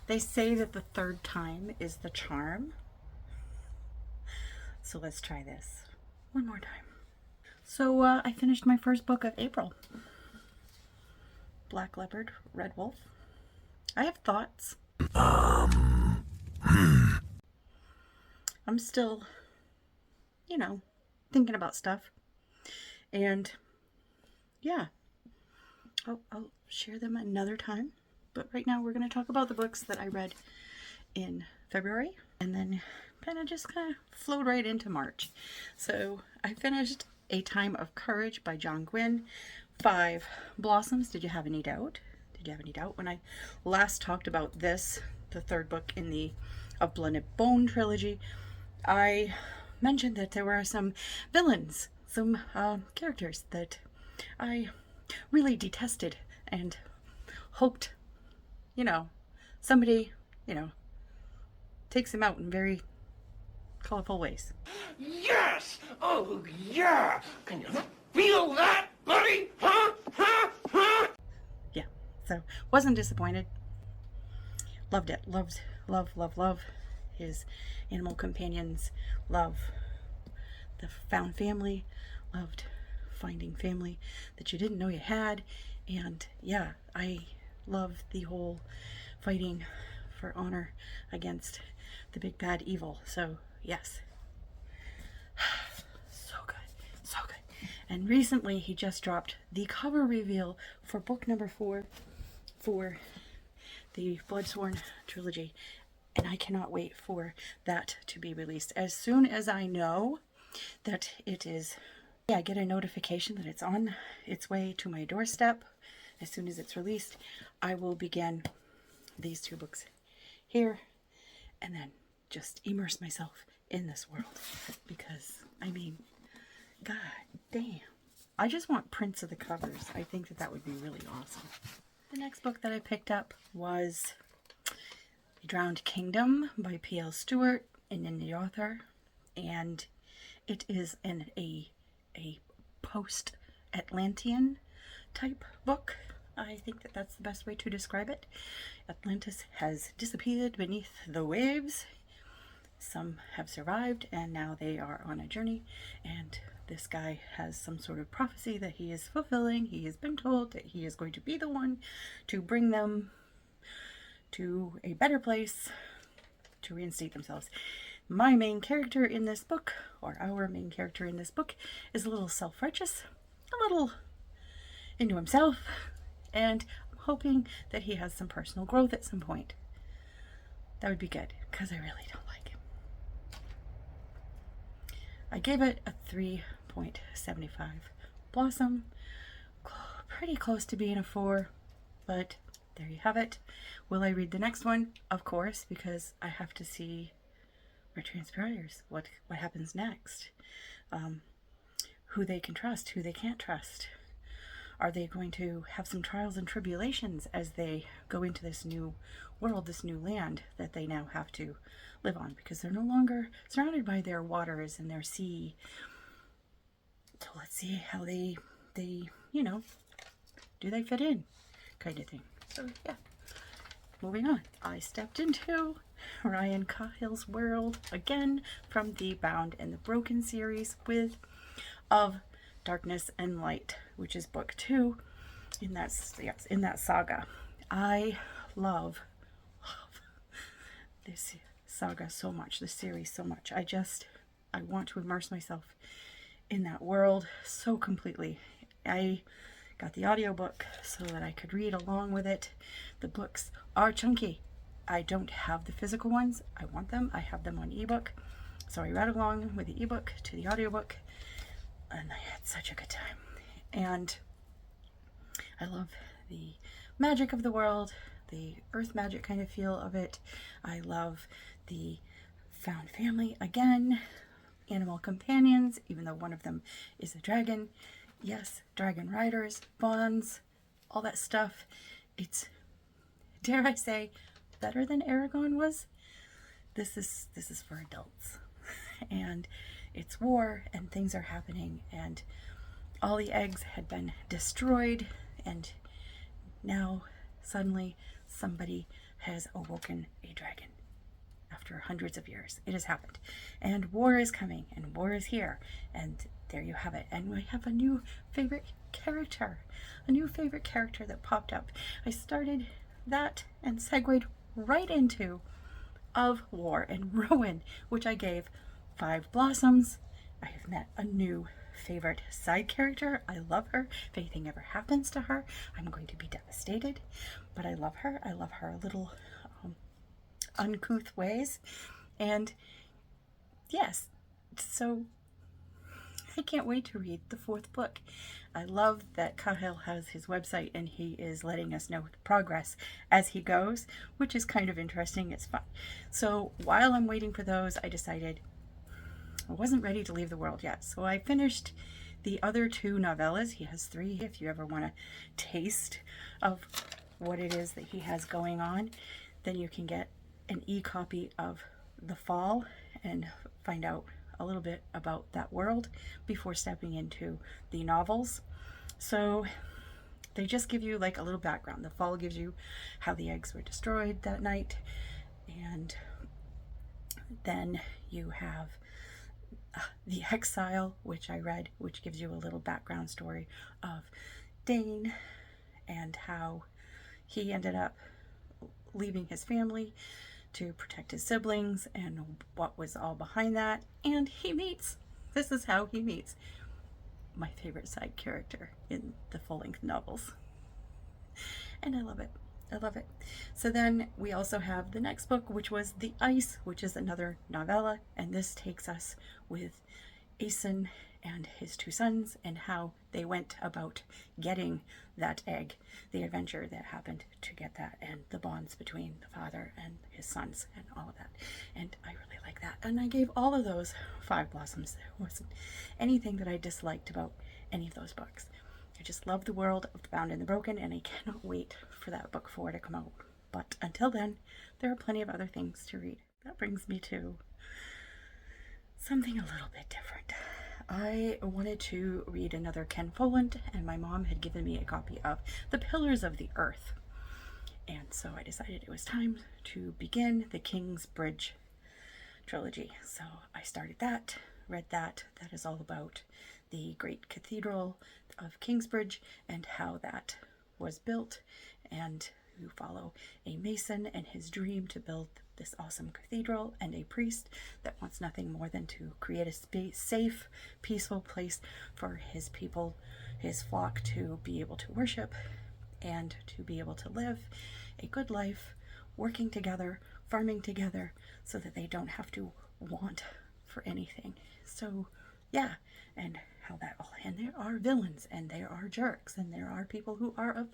They say that the third time is the charm. So let's try this one more time. So I finished my first book of April. Black Leopard, Red Wolf. I have thoughts. I'm still, thinking about stuff. And yeah, I'll share them another time. But right now we're going to talk about the books that I read in February and then kind of flowed right into March. So I finished A Time of Courage by John Gwynne. 5 Blossoms. Did you have any doubt? Did you have any doubt when I last talked about this, the third book in the Of Blood and Bone trilogy? I mentioned that there were some villains, some characters that I really detested and hoped, somebody, takes him out in very colorful ways. Yes! Oh, yeah! Can you feel that, buddy? Huh? Huh? Huh? Yeah, so wasn't disappointed. Loved it. Love his animal companions. Love the found family. Loved finding family that you didn't know you had. And yeah, I love the whole fighting for honor against the big bad evil. So yes, so good. And recently he just dropped the cover reveal for book number 4 for the Bloodsworn trilogy, and I cannot wait for that to be released. As soon as I know that it is, I get a notification that it's on its way to my doorstep. As soon as it's released, I will begin these 2 books here and then just immerse myself in this world, because god damn, I just want prints of the covers. I think that would be really awesome. The next book that I picked up was The Drowned Kingdom by P.L. Stewart, and in the author, and it is a post-Atlantean type book. I think that that's the best way to describe it. Atlantis has disappeared beneath the waves. Some have survived, and now they are on a journey, and this guy has some sort of prophecy that he is fulfilling. He has been told that he is going to be the one to bring them to a better place to reinstate themselves. My main character in this book, or our main character in this book, is a little self-righteous, a little into himself, and I'm hoping that he has some personal growth at some point. That would be good, because I really don't like him. I gave it a 3.75 Blossom. Pretty close to being a 4, but there you have it. Will I read the next one? Of course, because I have to see what transpires, what happens next, who they can trust, who they can't trust. Are they going to have some trials and tribulations as they go into this new world, this new land that they now have to live on, because they're no longer surrounded by their waters and their sea. So let's see how they do they fit in, kind of thing. So yeah, moving on. I stepped into Ryan Cahill's world again from the Bound and the Broken series with Of Darkness and Light, which is book 2 in that saga. I love this saga so much, this series so much. I want to immerse myself in that world so completely. I got the audiobook so that I could read along with it. The books are chunky. I don't have the physical ones. I want them. I have them on ebook. So I read along with the ebook to the audiobook, and I had such a good time. And I love the magic of the world, the earth magic kind of feel of it. I love the found family again, animal companions, even though one of them is a dragon. Yes, dragon riders, bonds, all that stuff. It's, dare I say, better than Aragon was. This is for adults. And it's war, and things are happening, and all the eggs had been destroyed, and now suddenly somebody has awoken a dragon. After hundreds of years, it has happened. And war is coming, and war is here. And there you have it. And we have a new favorite character. A new favorite character that popped up. I started that and segued right into Of War and Ruin, which I gave 5 blossoms. I have met a new favorite side character. I love her. If anything ever happens to her, I'm going to be devastated. But I love her. I love her little uncouth ways. And yes, so I can't wait to read the 4th book. I love that Cahill has his website and he is letting us know the progress as he goes, which is kind of interesting. It's fun. So while I'm waiting for those, I decided I wasn't ready to leave the world yet. So I finished the other 2 novellas. He has 3 if you ever want a taste of what it is that he has going on. Then you can get an e-copy of The Fall and find out a little bit about that world before stepping into the novels. So they just give you like a little background. The Fall gives you how the eggs were destroyed that night, and then you have The Exile, which I read, which gives you a little background story of Dane and how he ended up leaving his family to protect his siblings and what was all behind that. And he meets, this is how he meets my favorite side character in the full-length novels. And I love it. I love it. So then we also have the next book, which was The Ice, which is another novella. And this takes us with Aeson and his 2 sons and how they went about getting that egg, the adventure that happened to get that, and the bonds between the father and his sons and all of that. And I really like that. And I gave all of those 5 blossoms. There wasn't anything that I disliked about any of those books. I just love the world of The Bound and the Broken, and I cannot wait for that book 4 to come out. But until then, there are plenty of other things to read. That brings me to something a little bit different. I wanted to read another Ken Follett, and my mom had given me a copy of The Pillars of the Earth. And so I decided it was time to begin the King's Bridge trilogy. So I started that, read that. That is all about the great cathedral of Kingsbridge and how that was built, and you follow a mason and his dream to build this awesome cathedral, and a priest that wants nothing more than to create a safe, peaceful place for his people, his flock, to be able to worship and to be able to live a good life, working together, farming together, so that they don't have to want for anything. So yeah, and how that all, and there are villains, and there are jerks, and there are people who are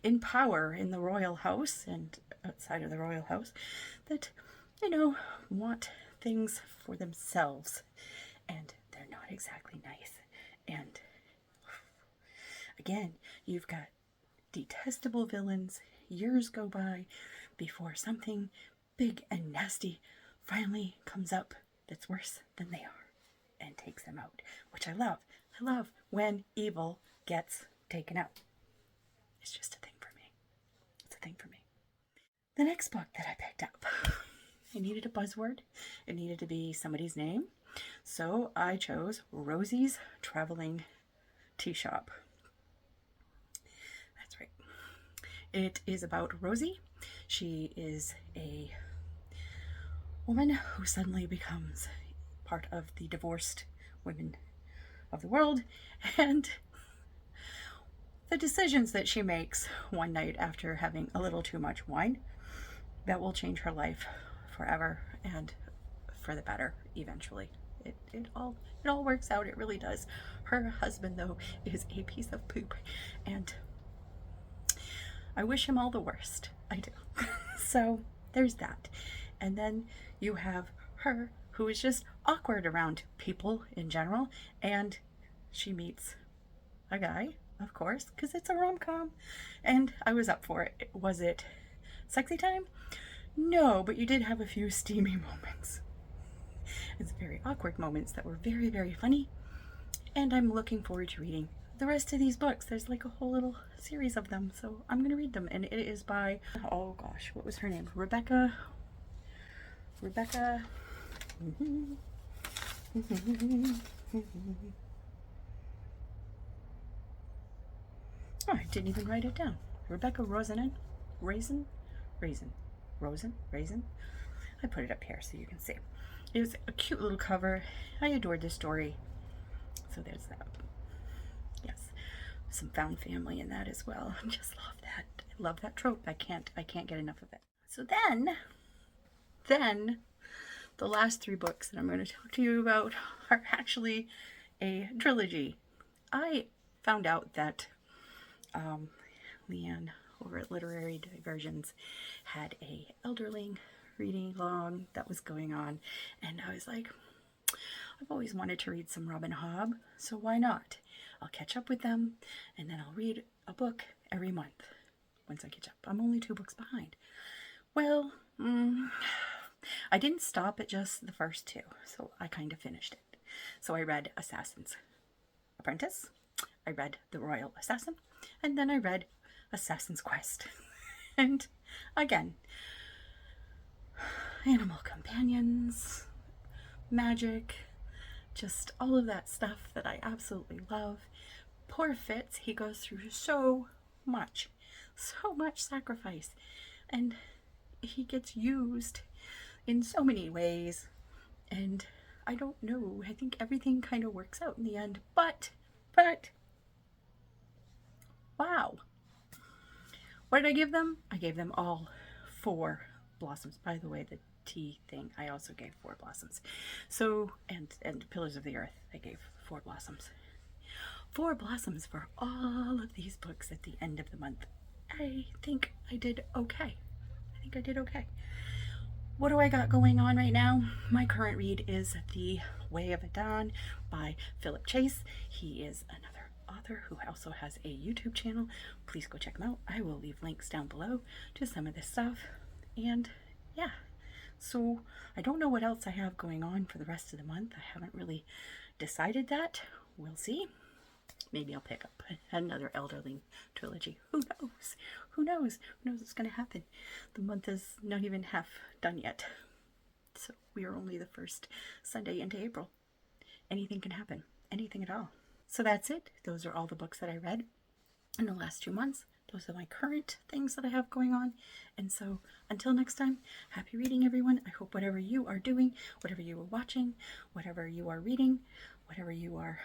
in power in the royal house and outside of the royal house that, you know, want things for themselves, and they're not exactly nice. And again, you've got detestable villains. Years go by before something big and nasty finally comes up that's worse than they are and takes them out, which I love. I love when evil gets taken out. It's just a thing for me. It's a thing for me. The next book that I picked up, I needed a buzzword. It needed to be somebody's name. So I chose Rosie's Traveling Tea Shop. That's right. It is about Rosie. She is a woman who suddenly becomes part of the divorced women of the world, and the decisions that she makes one night after having a little too much wine that will change her life forever and for the better eventually. It all works out. It really does. Her husband, though, is a piece of poop, and I wish him all the worst. I do. So there's that. And then you have her, who is just awkward around people in general, and she meets a guy, of course, because it's a rom-com, and I was up for it. Was it sexy time? No, but you did have a few steamy moments. It's very awkward moments that were very, very funny, and I'm looking forward to reading the rest of these books. There's like a whole little series of them, so I'm gonna read them. And it is by, oh gosh, what was her name? Rebecca. Oh, I didn't even write it down. Rebecca Rosen. I put it up here so you can see. It was a cute little cover. I adored this story. So there's that. Yes, some found family in that as well. I just love that. I love that trope. I can't get enough of it. So then the last 3 books that I'm going to talk to you about are actually a trilogy. I found out that Leanne over at Literary Diversions had a elderling reading along that was going on, and I was like, I've always wanted to read some Robin Hobb, so why not? I'll catch up with them, and then I'll read a book every month once I catch up. I'm only 2 books behind. Well, I didn't stop at just the first 2, so I kind of finished it. So I read Assassin's Apprentice, I read The Royal Assassin, and then I read Assassin's Quest. And again, animal companions, magic, just all of that stuff that I absolutely love. Poor Fitz, he goes through so much sacrifice, and he gets used in so many ways, and I don't know, I think everything kind of works out in the end, but wow. What did I give them? I gave them all 4 blossoms. By the way, the tea thing, I also gave 4 blossoms. So, and Pillars of the Earth, I gave 4 blossoms. 4 blossoms for all of these books at the end of the month. I think I did okay. What do I got going on right now? My current read is The Way of Edan by Philip Chase. He is another author who also has a YouTube channel. Please go check him out. I will leave links down below to some of this stuff. And yeah, so I don't know what else I have going on for the rest of the month. I haven't really decided that. We'll see. Maybe I'll pick up another Elderling trilogy. Who knows? Who knows what's going to happen? The month is not even half done yet. So we are only the first Sunday into April. Anything can happen. Anything at all. So that's it. Those are all the books that I read in the last 2 months. Those are my current things that I have going on. And so until next time, happy reading, everyone. I hope whatever you are doing, whatever you are watching, whatever you are reading, whatever you are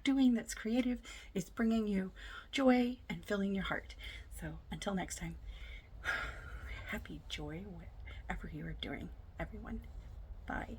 doing that's creative is bringing you joy and filling your heart. So until next time, happy joy, whatever you are doing, everyone. Bye.